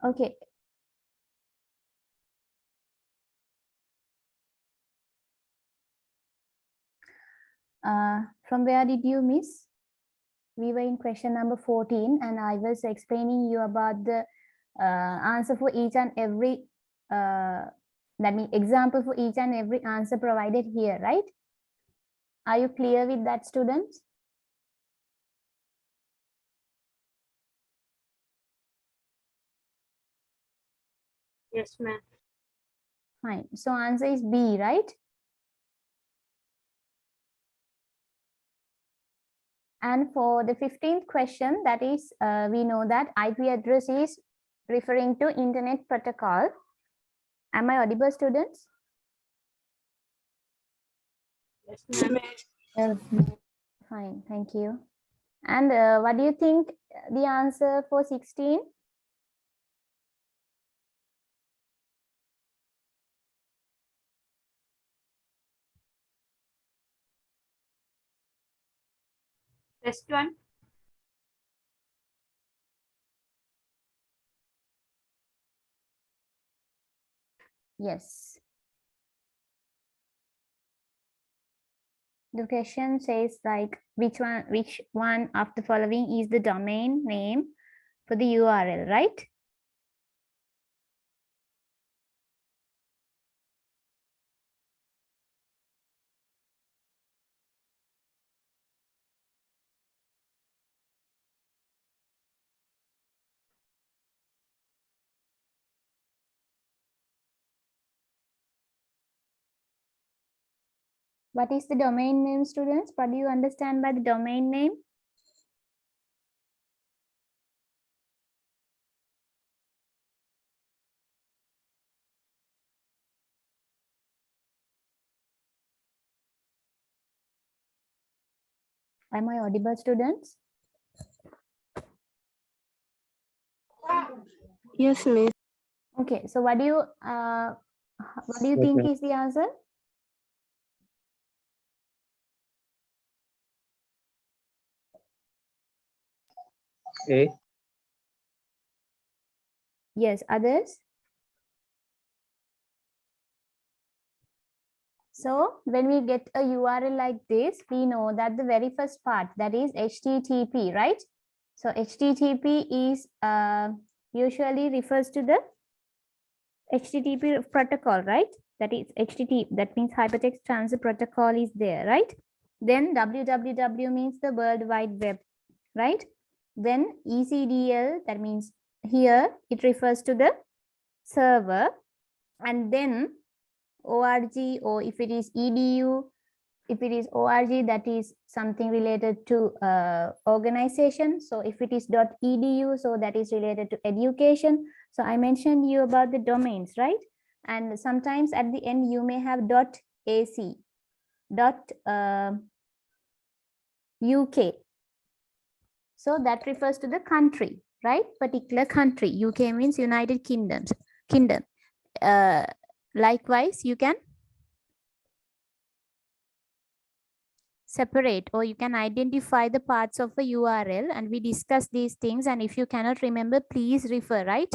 Okay. From where did you miss? We were in question number 14 and I was explaining you about the answer for each and every, that means example for each and every answer provided here, right? Are you clear with that, students? Yes, ma'am. Fine. So answer is B, right? And for the 15th question, that is, we know that IP address is referring to internet protocol. Am I audible, students? Yes, ma'am. Yes. Fine, thank you. And what do you think the answer for 16? Best one. Yes. The question says like which one of the following is the domain name for the URL, right? What is the domain name, students? What do you understand by the domain name? Am I audible, students? Yes, miss. Okay, so what do you think is the answer? A. Yes, others? So when we get a URL like this, we know that the very first part, that is HTTP, right? So HTTP is usually refers to the HTTP protocol, right? That is HTTP, that means Hypertext Transfer Protocol is there, right? Then www means the World Wide Web, right? Then ECDL, that means here it refers to the server, and then org, or if it is edu, if it is org, that is something related to organization. So if it is .edu, so that is related to education. So I mentioned you about the domains, right? And sometimes at the end you may have .ac, .uk. So that refers to the country, right? Particular country. UK means United Kingdom. Likewise, you can separate, or you can identify the parts of a URL, and we discuss these things, and if you cannot remember, please refer, right?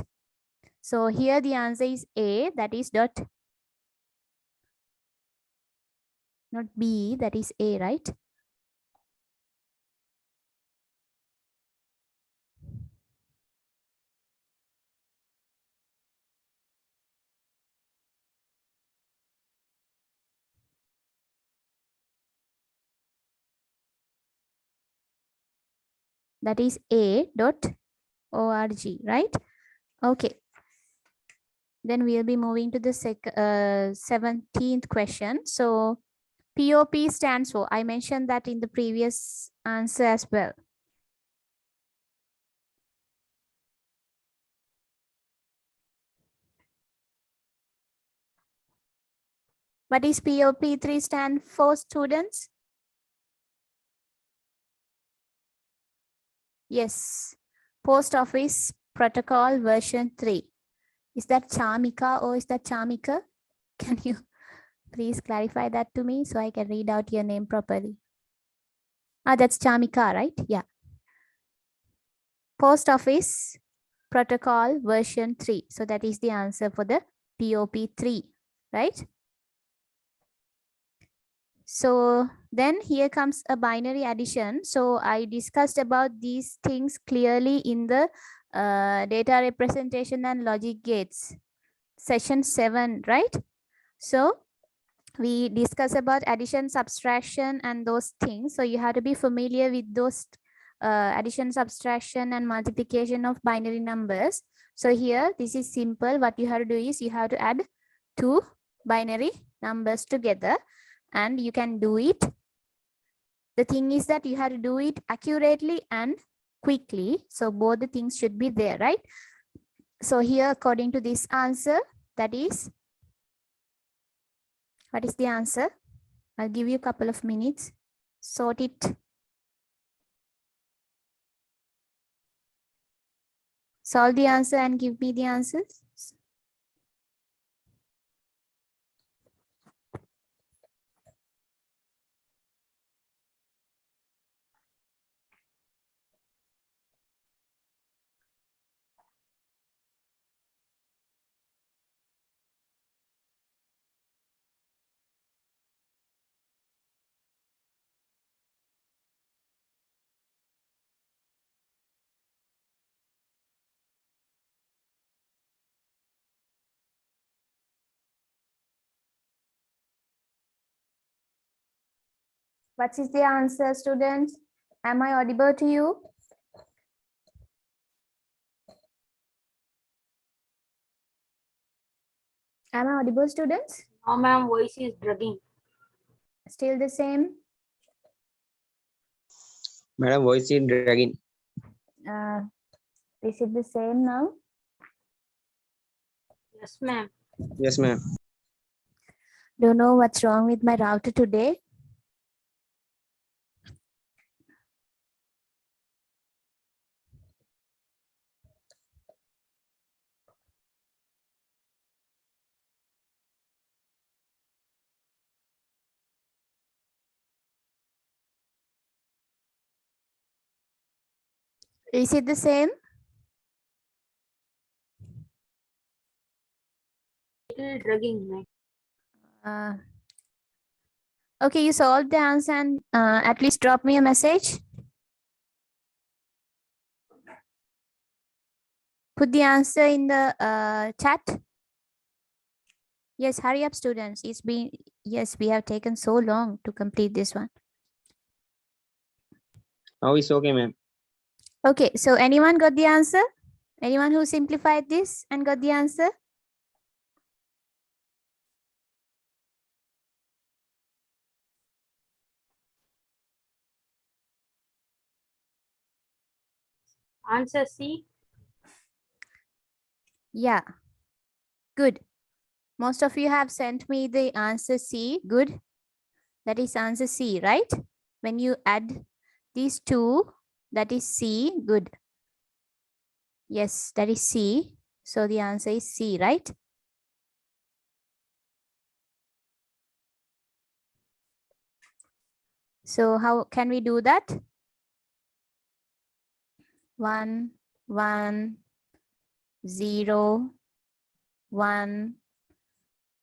So here the answer is A, that is not B, that is A, right? That is A.org, right? Okay. Then we'll be moving to the 17th question. So POP stands for, I mentioned that in the previous answer as well. What is POP3 stand for, students? Yes, Post Office Protocol version 3. Is that Chamika or is that Chamika? Can you please clarify that to me so I can read out your name properly? Ah, that's Chamika, right? Yeah. Post Office protocol version 3. So that is the answer for the POP3, right? So then here comes a binary addition. So I discussed about these things clearly in the data representation and logic gates session 7, right? So we discuss about addition, subtraction and those things. So you have to be familiar with those addition, subtraction and multiplication of binary numbers. So here, this is simple. What you have to do is you have to add two binary numbers together and you can do it. The thing is that you have to do it accurately and quickly. So both the things should be there, right? So here, according to this answer, that is, what is the answer? I'll give you a couple of minutes. Sort it. Solve the answer and give me the answers. What is the answer, students? Am I audible to you? Am I audible, students? No, ma'am, voice is dragging. Still the same? Madam, voice is dragging. Is it the same now? Yes, ma'am. Yes, ma'am. Don't know what's wrong with my router today. Is it the same? Little dragging, ma'am. Okay, you solved the answer and at least drop me a message. Put the answer in the chat. Yes, hurry up, students. It's been, yes, we have taken so long to complete this one. Now it's okay, ma'am. Okay, so anyone got the answer? Anyone who simplified this and got the answer? Answer C. Yeah, good. Most of you have sent me the answer C. Good. That is answer C, right? When you add these two, that is C. Good. Yes, that is C. So the answer is C, right? So how can we do that? 1, 1, 0, 1,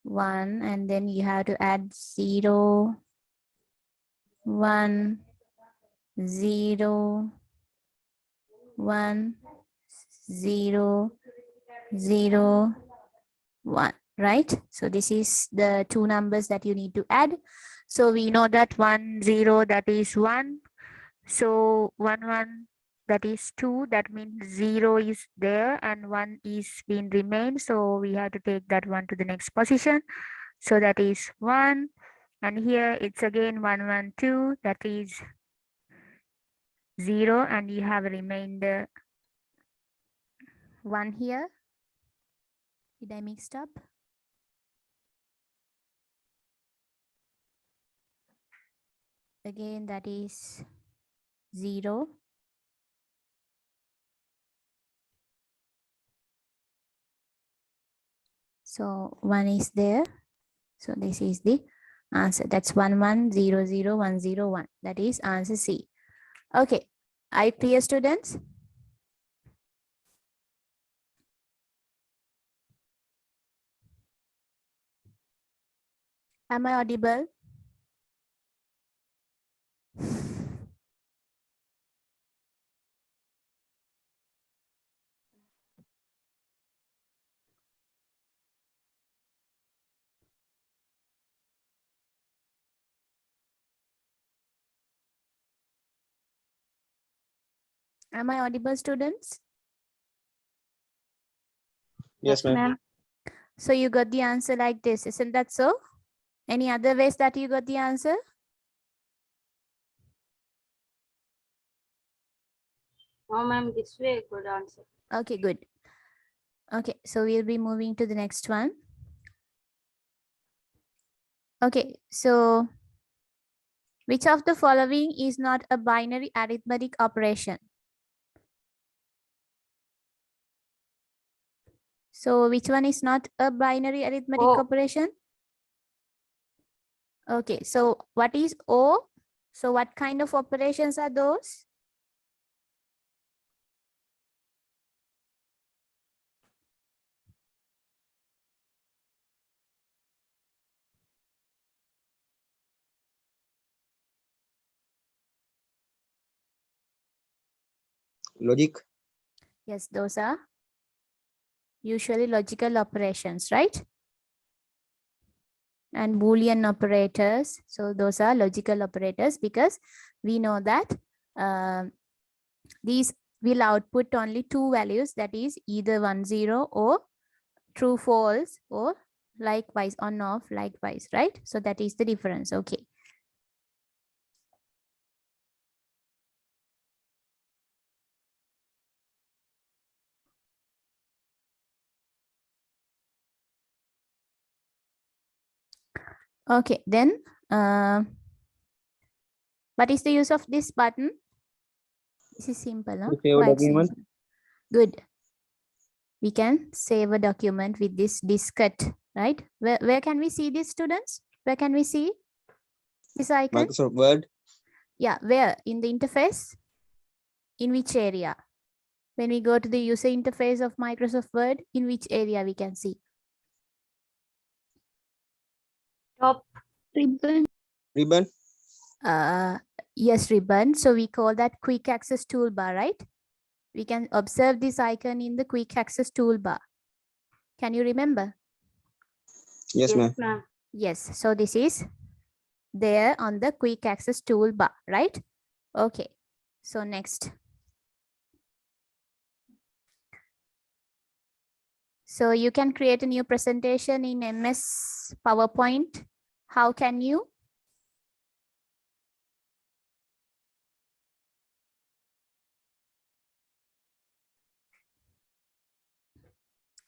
1, and then you have to add 0, 1, 0, 1, 0, 0, 1, right? So this is the two numbers that you need to add. So we know that 1, 0, that is 1. So 1, 1, that is 2. That means 0 is there and 1 is being remained. So we have to take that one to the next position. So that is 1. And here it's again 1, 1, 2. That is 0. And you have a remainder 1 here. Did I mix up? Again, that is 0. So 1 is there. So this is the answer. That's 1, 1, 0, 0, 1, 0, 1. That is answer C. Okay. Are you clear, students? Am I audible? Am I audible, students? Yes, ma'am. ma'am. So you got the answer like this, isn't that so? Any other ways that you got the answer? No, ma'am. This way, good answer. Okay, good. Okay, so we'll be moving to the next one. Okay, so which of the following is not a binary arithmetic operation? So which one is not a binary arithmetic O. operation? Okay, so what is O? So what kind of operations are those? Logic. Yes, those are usually logical operations, right? And Boolean operators. So those are logical operators because we know that these will output only two values, that is either 1, 0 or true, false, or likewise on, off, likewise, right? So that is the difference. Okay. Okay, then what is the use of this button? This is simple, huh? To save a Quite document. simple. Good. We can save a document with this diskette, right? Where can we see this, students? Where can we see this icon? Microsoft Word. Yeah, where? In the interface? In which area? When we go to the user interface of Microsoft Word, in which area we can see? Top. Ribbon. Ribbon. Yes, ribbon. So we call that quick access toolbar, right? We can observe this icon in the quick access toolbar. Can you remember? Yes, ma'am. ma'am. Yes. So this is there on the quick access toolbar, right? Okay. So next. So you can create a new presentation in MS PowerPoint. How can you?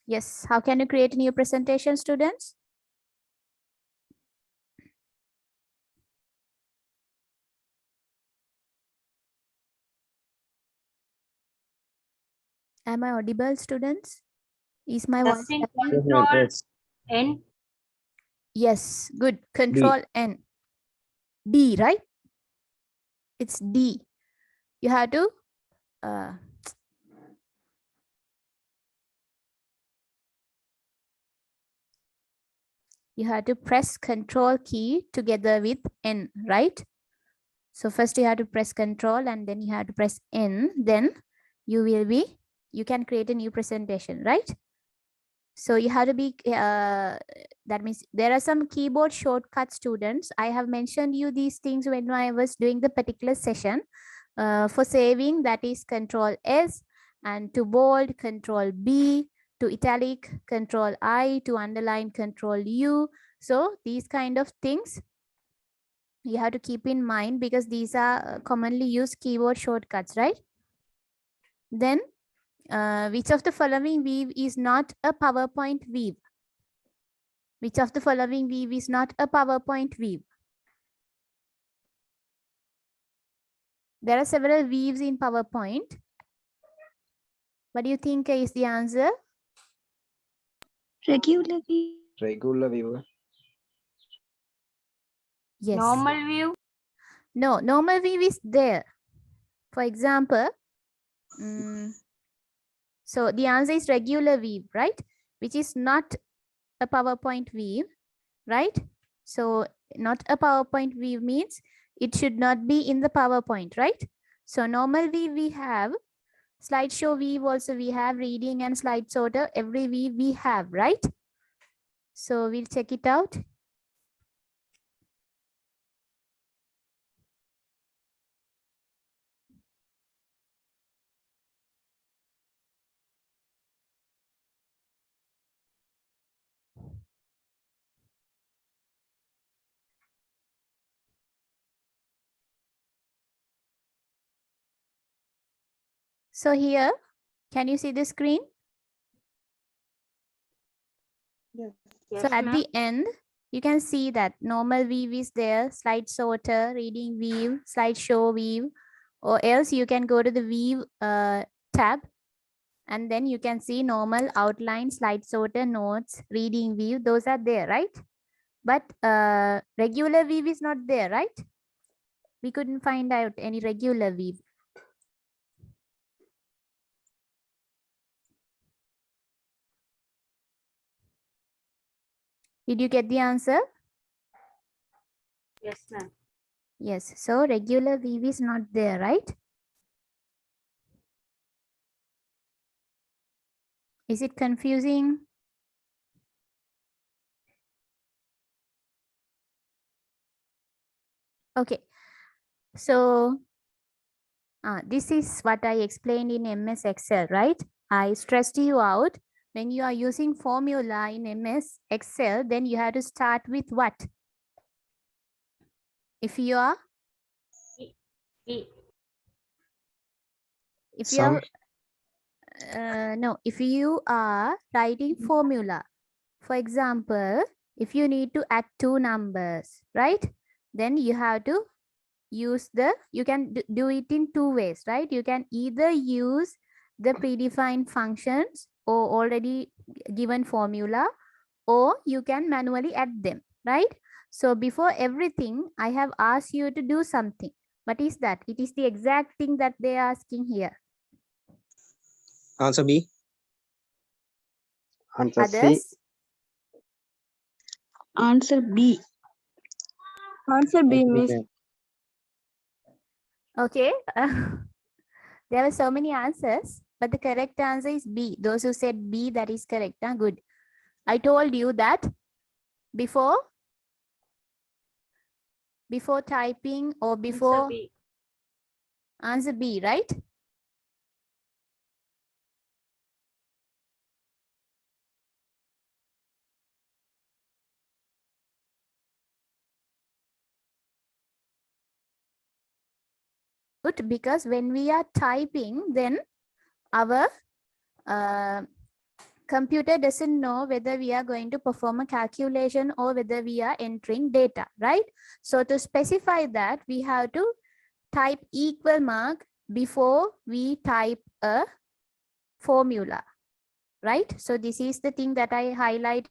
Yes. How can you create a new presentation, students? Am I audible, students? Is my voice Pressing clear? Yes, ma'am. Control Yes. N. Yes, good. Control N. D, right? It's D. You have to press Control key together with N, right? So first you have to press Control and then you have to press N. Then you can create a new presentation, right? So you have to be, that means there are some keyboard shortcuts, students. I have mentioned you these things when I was doing the particular session. For saving, that is Control S, and to bold, Control B, to italic, Control I, to underline, Control U. So these kind of things you have to keep in mind because these are commonly used keyboard shortcuts, right? Then which of the following weave is not a PowerPoint weave? Which of the following weave is not a PowerPoint weave? There are several weaves in PowerPoint. What do you think is the answer? Regular view. Regular view. Yes. Normal view. No, normal weave is there. For example, so the answer is regular weave, right? Which is not a PowerPoint weave, right? So not a PowerPoint view means it should not be in the PowerPoint, right? So normal view we have, slideshow view also we have, reading and slide sorter, every view we have, right? So we'll check it out. So here, can you see the screen? Yes, So at ma'am. the end, you can see that normal view is there, slide sorter, reading view, slideshow view, or else you can go to the view tab, and then you can see normal outline, slide sorter, notes, reading view. Those are there, right? But regular view is not there, right? We couldn't find out any regular view. Did you get the answer? Yes, ma'am. Yes. So regular view is not there, right? Is it confusing? Okay. So this is what I explained in MS Excel, right? I stressed you out. When you are using formula in MS Excel, then you have to start with what? If you are, B. if you Sum. are, no, if you are writing formula, for example, if you need to add two numbers, right? Then you have to use you can do it in two ways, right? You can either use the predefined functions or already given formula, or you can manually add them, right? So before everything, I have asked you to do something. What is that? It is the exact thing that they are asking here. Answer B. Answer C. Others? Answer B. Answer B, Miss. Okay. There were so many answers, but the correct answer is B. Those who said B, that is correct. Good. I told you that before typing or before answer B, right? Good, because when we are typing, then our computer doesn't know whether we are going to perform a calculation or whether we are entering data, right? So to specify that, we have to type equal mark before we type a formula, right? So this is the thing that I highlight